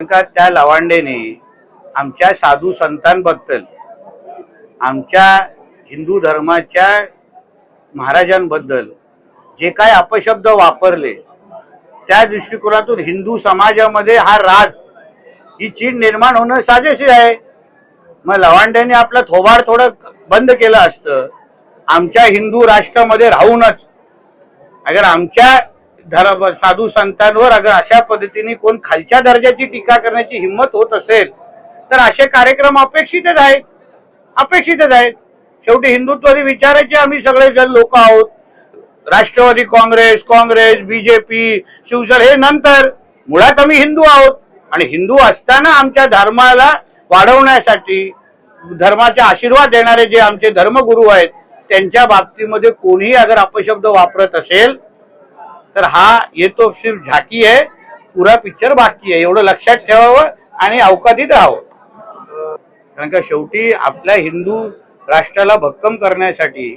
का त्या लवांडेने आमच्या साधू संतांबद्दल, आमच्या हिंदू धर्माच्या महाराजांबद्दल जे काय अपशब्द वापरले, त्या दृष्टिकोनातून हिंदू समाजामध्ये हा राग, ही चीड निर्माण होणं साजेशी आहे. मग लवांड्यांनी आपलं थोबाड थोडं बंद केलं असतं. आमच्या हिंदू राष्ट्रामध्ये राहूनच अगर आमच्या साधू संतांवर अगर अशा पद्धतीने कोण खालच्या दर्जाची टीका करण्याची हिंमत होत असेल तर असे कार्यक्रम अपेक्षितच आहेत. शेवटी हिंदुत्वादी विचाराचे आम्ही सगळेजण लोक आहोत. राष्ट्रवादी काँग्रेस, बीजेपी, शिवसेना हे नंतर, मुळात आम्ही हिंदू आहोत. आणि हिंदू असताना आमच्या धर्माला वाढवण्यासाठी, धर्माचे आशीर्वाद देणारे जे आमचे धर्मगुरू आहेत त्यांच्या बाबतीमध्ये कोणीही अगर अपशब्द वापरत असेल तर हा ये तो सिर्फ झाकी आहे, पुरा पिक्चर बाकी आहे. एवढं लक्षात ठेवावं आणि अवकातीत राहावं. कारण का शेवटी आपल्या हिंदू राष्ट्राला भक्कम करण्यासाठी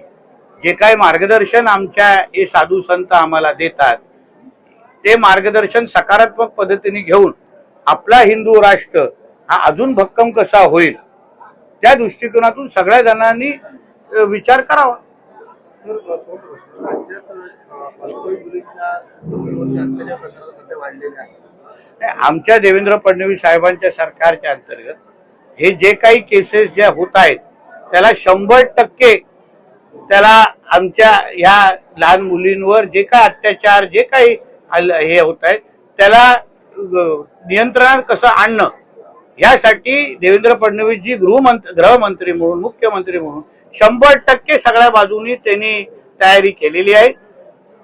जे काही मार्गदर्शन आमच्या हे साधू संत आम्हाला देतात, ते मार्गदर्शन सकारात्मक पद्धतीने घेऊन आपला हिंदू राष्ट्र हा अजून भक्कम कसा होईल त्या दृष्टिकोनातून सगळ्या जणांनी विचार करावा. आमच्या देवेंद्र फडणवीस साहेबांच्या सरकारच्या अंतर्गत हे जे काही केसेस ज्या होत आहेत त्याला 100% त्याला आमच्या ह्या लहान मुलींवर जे काही अत्याचार, जे काही हे होत आहेत त्याला नियंत्रणात कसं आणणं, यासाठी देवेंद्र फडणवीसजी गृहमंत्री म्हणून, मुख्यमंत्री म्हणून 100% सगळ्या बाजूनी त्यांनी तयारी केलेली आहे.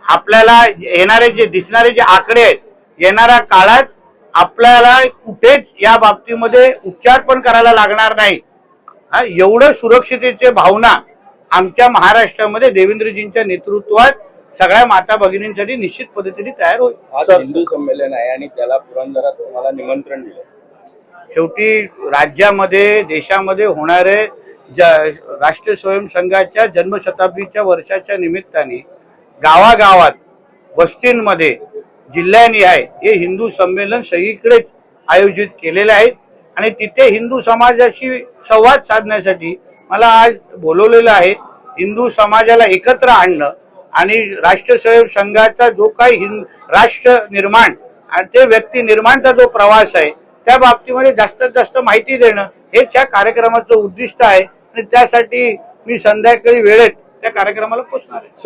आपल्याला येणारे जे दिसणारे जे आकडे आहेत, येणाऱ्या काळात आपल्याला कुठेच या बाबतीमध्ये उपचार पण करायला लागणार नाही. एवढं सुरक्षिततेची भावना आमच्या महाराष्ट्रामध्ये देवेंद्रजींच्या नेतृत्वात सगळ्या माता भगिनींसाठी निश्चित पद्धतीने तयार होईल. आज हिंदू संमेलन आहे आणि त्याला पुरंदरात तुम्हाला निमंत्रण दिलं. शेवटी राज्यामध्ये, देशामध्ये होणारे राष्ट्रीय स्वयंसंघाच्या जन्मशताब्दीच्या वर्षाच्या निमित्ताने गावागावात, वस्तींमध्ये, जिल्ह्यानिहाय हे हिंदू संमेलन सगळीकडे आयोजित केलेले आहेत. आणि तिथे हिंदू समाजाशी संवाद साधण्यासाठी मला आज बोलवलेलं आहे. हिंदू समाजाला एकत्र आणणं आणि राष्ट्रीय स्वयंसंघाचा जो काही राष्ट्र निर्माण आणि ते व्यक्ती निर्माणचा जो प्रवास आहे त्या बाबतीमध्ये जास्तीत जास्त माहिती देणं हेच या कार्यक्रमाचं उद्दिष्ट आहे. आणि त्यासाठी मी संध्याकाळी वेळेत त्या कार्यक्रमाला पोहोचणार आहे.